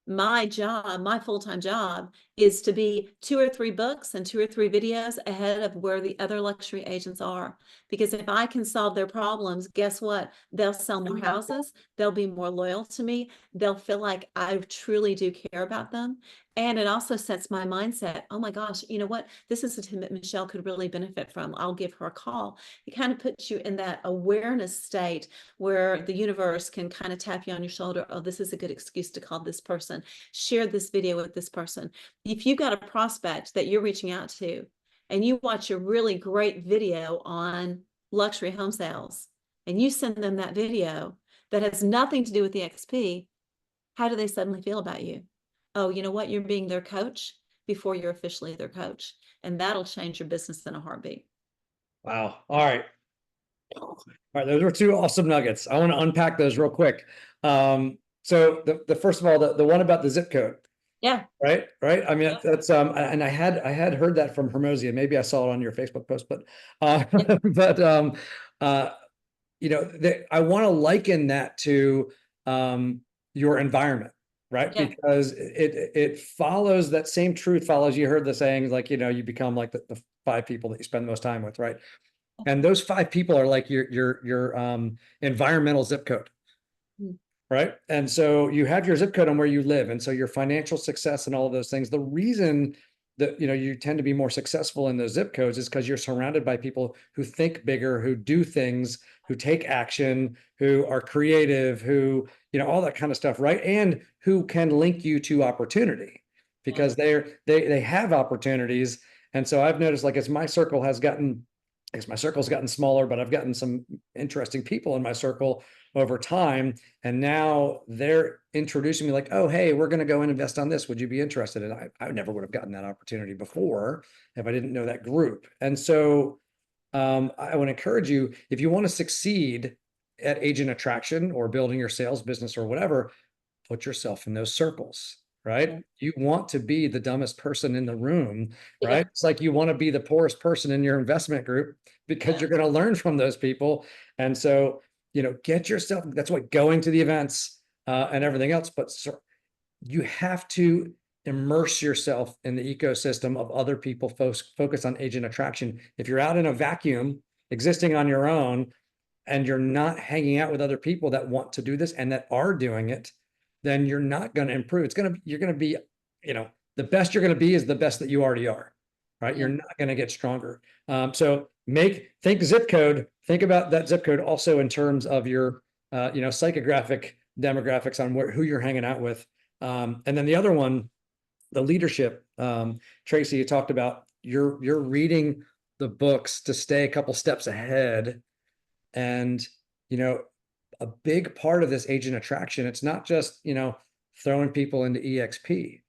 My job, my full-time job, is to be 2 or 3 books and 2 or 3 videos ahead of where the other luxury agents are. Because if I can solve their problems, guess what? They'll sell more houses. They'll be more loyal to me. They'll feel like I truly do care about them. And it also sets my mindset. Oh my gosh, you know what? This is a team that Michelle could really benefit from. I'll give her a call. It kind of puts you in that awareness state where the universe can kind of tap you on your shoulder. Oh, this is a good excuse to call this person. Share this video with this person. If you've got a prospect that you're reaching out to and you watch a really great video on luxury home sales and you send them that video that has nothing to do with the XP, how do they suddenly feel about you? Oh, you know what? You're being their coach before you're officially their coach. And that'll change your business in a heartbeat. Wow. All right. All right. Those were 2 awesome nuggets. I want to unpack those real quick. So the first of all, the one about the zip code. Yeah. Right. I mean, that's and I had heard that from Hermosia. Maybe I saw it on your Facebook post, but but I want to liken that to your environment, right? Yeah. Because it follows that same truth follows. You heard the saying, like, you become like the 5 people that you spend the most time with, right? And those 5 people are like your environmental zip code. Right. And so you have your zip code on where you live. And so your financial success and all of those things, the reason that, you tend to be more successful in those zip codes is because you're surrounded by people who think bigger, who do things, who take action, who are creative, who, all that kind of stuff. Right. And who can link you to opportunity because they have opportunities. And so I've noticed, like, as my circle's gotten smaller, but I've gotten some interesting people in my circle over time. And now they're introducing me like, oh, hey, we're going to go and invest on this. Would you be interested? And I never would have gotten that opportunity before if I didn't know that group. And so I would encourage you, if you want to succeed at agent attraction or building your sales business or whatever, put yourself in those circles. Right. Yeah. You want to be the dumbest person in the room, right? Yeah. It's like you want to be the poorest person in your investment group because you're going to learn from those people. And so, get yourself, that's what going to the events and everything else. But you have to immerse yourself in the ecosystem of other people focus on agent attraction. If you're out in a vacuum existing on your own and you're not hanging out with other people that want to do this and that are doing it, then you're not going to improve. You're going to be, the best you're going to be is the best that you already are, right? You're not going to get stronger. So think zip code, think about that zip code also in terms of your, psychographic demographics on who you're hanging out with. And then the other one, the leadership, Traci, you talked about, you're reading the books to stay a couple steps ahead. And, a big part of this agent attraction, it's not just, throwing people into EXP,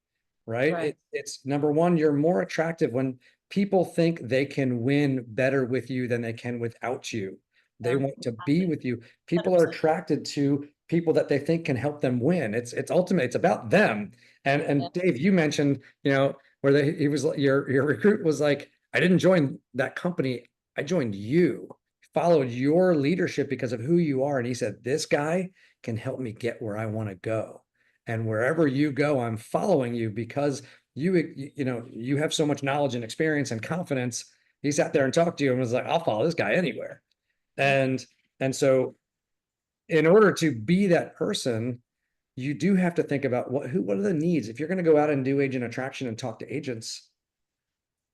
right? Right. It's number one, you're more attractive when people think they can win better with you than they can without you. They want to be with you. People are 100%. attracted to people that they think can help them win. It's ultimately, it's about them. And Yeah. Dave, you mentioned, where he was, your recruit was like, I didn't join that company. I joined you, followed your leadership because of who you are. And he said, this guy can help me get where I want to go. And wherever you go, I'm following you because you have so much knowledge and experience and confidence. He sat there and talked to you and was like, I'll follow this guy anywhere. And so in order to be that person, you do have to think about what are the needs. If you're going to go out and do agent attraction and talk to agents,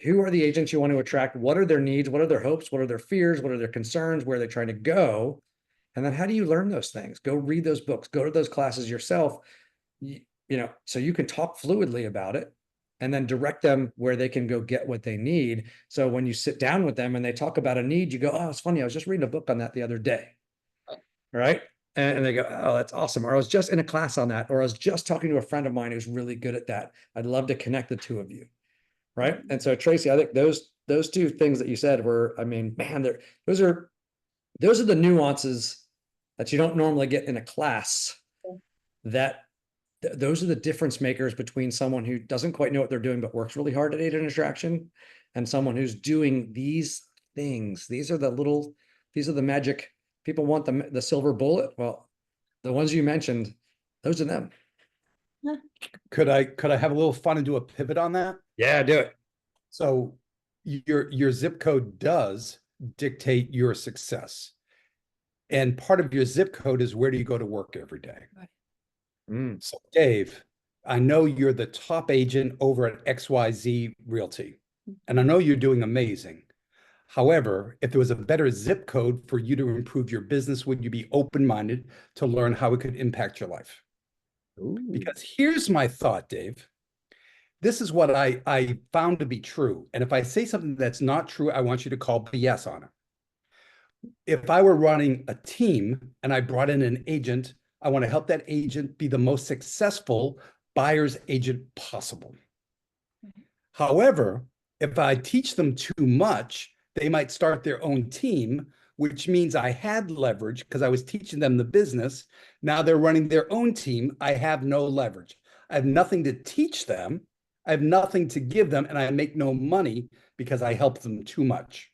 who are the agents you want to attract? What are their needs? What are their hopes? What are their fears? What are their concerns? Where are they trying to go? And then how do you learn those things? Go read those books, go to those classes yourself, so you can talk fluidly about it and then direct them where they can go get what they need. So when you sit down with them and they talk about a need, you go, oh, it's funny. I was just reading a book on that the other day. Right. And they go, oh, that's awesome. Or I was just in a class on that. Or I was just talking to a friend of mine who's really good at that. I'd love to connect the two of you. Right. And so Traci, I think those two things that you said were, I mean, man, those are the nuances that you don't normally get in a class. Those are the difference makers between someone who doesn't quite know what they're doing, but works really hard at agent attraction, and someone who's doing these things. These are the magic. People want the silver bullet. Well, the ones you mentioned, those are them. Could I have a little fun and do a pivot on that? Yeah, do it. So your zip code does dictate your success. And part of your zip code is where do you go to work every day? Right. So Dave, I know you're the top agent over at XYZ Realty, and I know you're doing amazing. However, if there was a better zip code for you to improve your business, would you be open-minded to learn how it could impact your life? Ooh. Because here's my thought, Dave. This is what I found to be true. And if I say something that's not true, I want you to call BS on it. If I were running a team and I brought in an agent, I want to help that agent be the most successful buyer's agent possible. However, if I teach them too much, they might start their own team, which means I had leverage because I was teaching them the business. Now they're running their own team. I have no leverage. I have nothing to teach them. I have nothing to give them, and I make no money because I help them too much.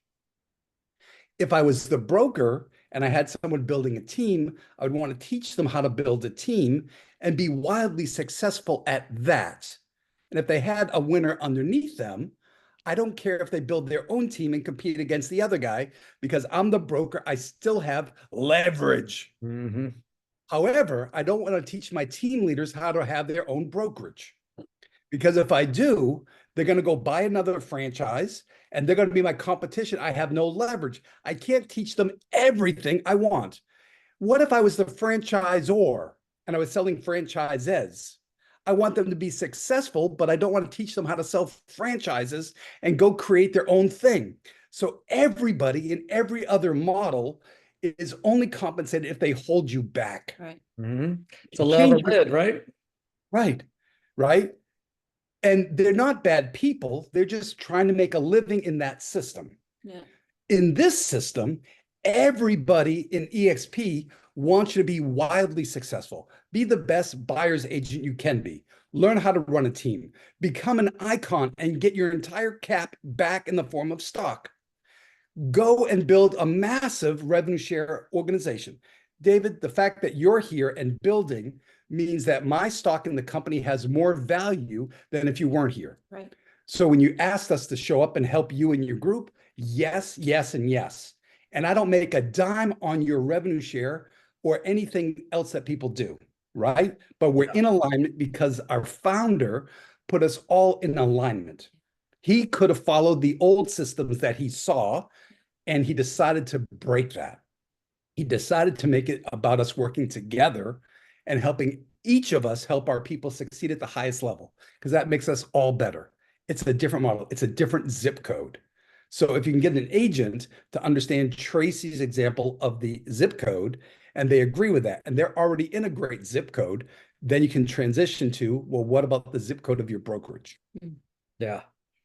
If I was the broker and I had someone building a team, I would want to teach them how to build a team and be wildly successful at that. And if they had a winner underneath them, I don't care if they build their own team and compete against the other guy, because I'm the broker. I still have leverage. Mm-hmm. However, I don't want to teach my team leaders how to have their own brokerage, because if I do, they're going to go buy another franchise and they're going to be my competition. I have no leverage. I can't teach them everything I want. What if I was the franchisor and I was selling franchises? I want them to be successful, but I don't want to teach them how to sell franchises and go create their own thing. So everybody in every other model is only compensated if they hold you back. Right. Mm-hmm. It's a level lid, right? Right. Right. And they're not bad people. They're just trying to make a living in that system. Yeah. In this system, everybody in EXP wants you to be wildly successful. Be the best buyer's agent you can be. Learn how to run a team. Become an icon and get your entire cap back in the form of stock. Go and build a massive revenue share organization. David, the fact that you're here and building means that my stock in the company has more value than if you weren't here. Right. So when you asked us to show up and help you and your group, yes, yes, and yes. And I don't make a dime on your revenue share or anything else that people do, right? But we're in alignment because our founder put us all in alignment. He could have followed the old systems that he saw, and he decided to break that. He decided to make it about us working together and helping each of us help our people succeed at the highest level, because that makes us all better. It's a different model. It's a different zip code. So if you can get an agent to understand Traci's example of the zip code, and they agree with that, and they're already in a great zip code, then you can transition to, well, what about the zip code of your brokerage? Yeah,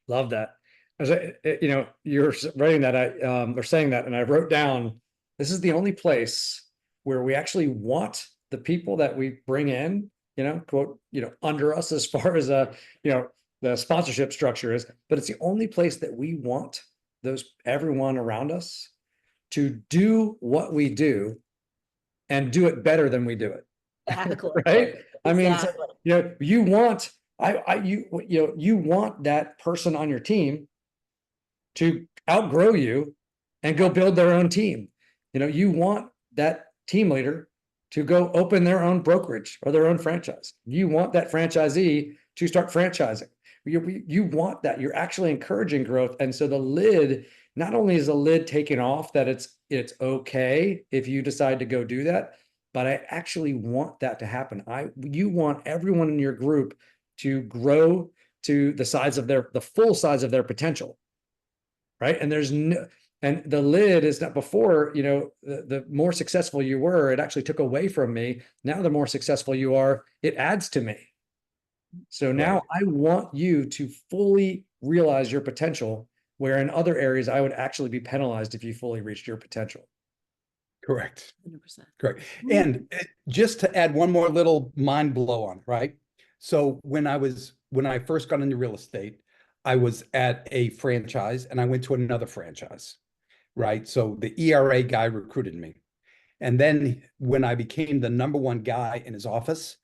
love that. As you know, you're writing that, or saying that, and I wrote down, this is the only place where we actually want the people that we bring in, quote, under us as far as the sponsorship structure is, but it's the only place that we want everyone around us to do what we do and do it better than we do it. Exactly. Right? I mean, Exactly. you want, you want that person on your team to outgrow you and go build their own team. You want that team leader to go open their own brokerage or their own franchise. You want that franchisee to start franchising. You want that. You're actually encouraging growth. And so the lid, not only is the lid taken off that it's okay if you decide to go do that, but I actually want that to happen. You want everyone in your group to grow to the full size of their potential. Right. And and the lid is not, before, the more successful you were, it actually took away from me. Now, the more successful you are, it adds to me. So now I want you to fully realize your potential, where in other areas, I would actually be penalized if you fully reached your potential. Correct. 100%. Correct. And just to add one more little mind blow on, right? So when I first got into real estate, I was at a franchise and I went to another franchise, right? So the ERA guy recruited me. And then when I became the number one guy in his office,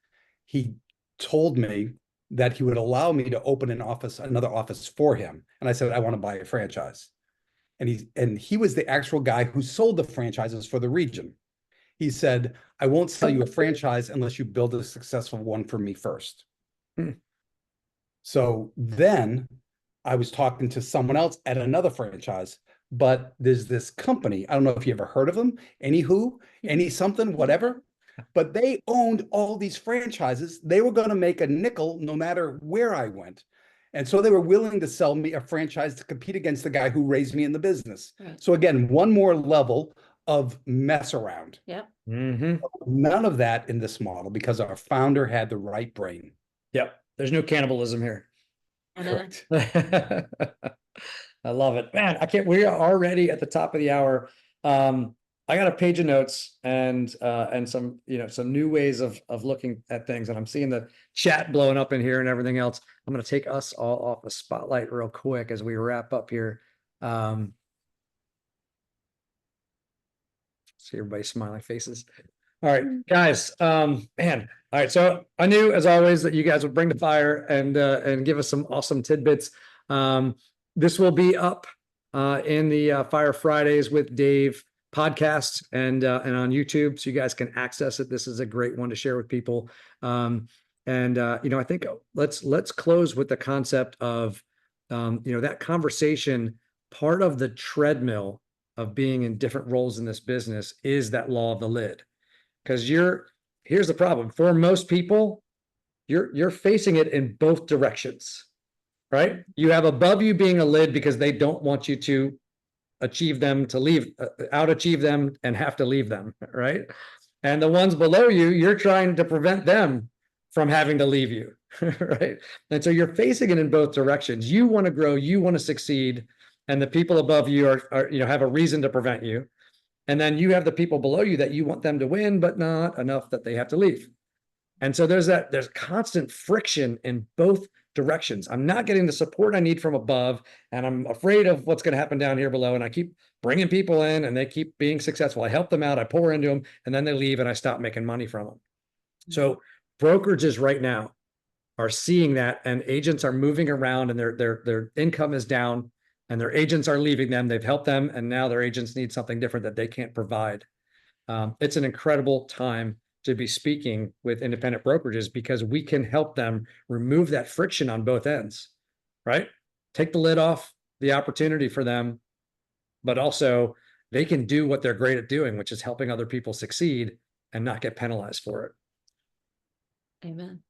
he told me that he would allow me to open another office for him. And I said, I want to buy a franchise. And he was the actual guy who sold the franchises for the region. He said, I won't sell you a franchise unless you build a successful one for me first. So then I was talking to someone else at another franchise, but there's this company, I don't know if you ever heard of them, any something, whatever, but they owned all these franchises. They were going to make a nickel no matter where I went. And so they were willing to sell me a franchise to compete against the guy who raised me in the business. Right. So again, one more level of mess around. Yep. None of that in this model, because our founder had the right brain. Yep. There's no cannibalism here. Correct. I love it, man. We are already at the top of the hour. I got a page of notes and some, some new ways of looking at things. And I'm seeing the chat blowing up in here and everything else. I'm going to take us all off the spotlight real quick as we wrap up here. See everybody's smiling faces. All right, guys, man. All right. So I knew, as always, that you guys would bring the fire and give us some awesome tidbits. This will be up in the Fire Fridays with Dave podcast and on YouTube, so you guys can access it. This is a great one to share with people. I think let's close with the concept of that conversation. Part of the treadmill of being in different roles in this business is that law of the lid. Because here's the problem. For most people, you're facing it in both directions, right? You have above you being a lid because they don't want you to achieve them, to leave, out-achieve them and have to leave them, right? And the ones below you, you're trying to prevent them from having to leave you, right? And so you're facing it in both directions. You want to grow, you want to succeed, and the people above you are have a reason to prevent you. And then you have the people below you that you want them to win, but not enough that they have to leave. And so there's constant friction in both directions. I'm not getting the support I need from above, and I'm afraid of what's going to happen down here below. And I keep bringing people in and they keep being successful. I help them out, I pour into them, and then they leave and I stop making money from them. So brokerages right now are seeing that, and agents are moving around and their income is down. And their agents are leaving them. They've helped them, and now their agents need something different that they can't provide. It's an incredible time to be speaking with independent brokerages because we can help them remove that friction on both ends, right? Take the lid off the opportunity for them, but also they can do what they're great at doing, which is helping other people succeed and not get penalized for it. Amen.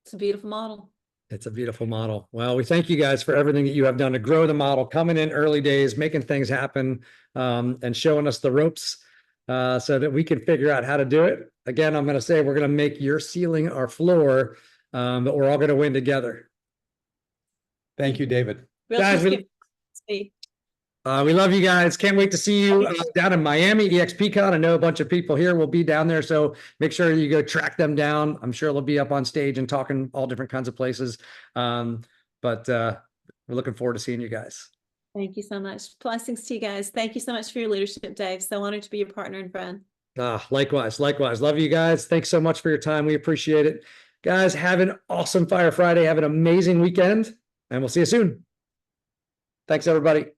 It's a beautiful model. It's a beautiful model. Well, we thank you guys for everything that you have done to grow the model, coming in early days, making things happen, and showing us the ropes so that we can figure out how to do it. Again, I'm going to say we're going to make your ceiling our floor, but we're all going to win together. Thank you, David. Guys, we love you guys. Can't wait to see you down in Miami, EXPCon. I know a bunch of people here will be down there, so make sure you go track them down. I'm sure they'll be up on stage and talking all different kinds of places. But we're looking forward to seeing you guys. Thank you so much. Blessings to you guys. Thank you so much for your leadership, Dave. So honored to be your partner and friend. Likewise. Love you guys. Thanks so much for your time. We appreciate it. Guys, have an awesome Fire Friday. Have an amazing weekend, and we'll see you soon. Thanks, everybody.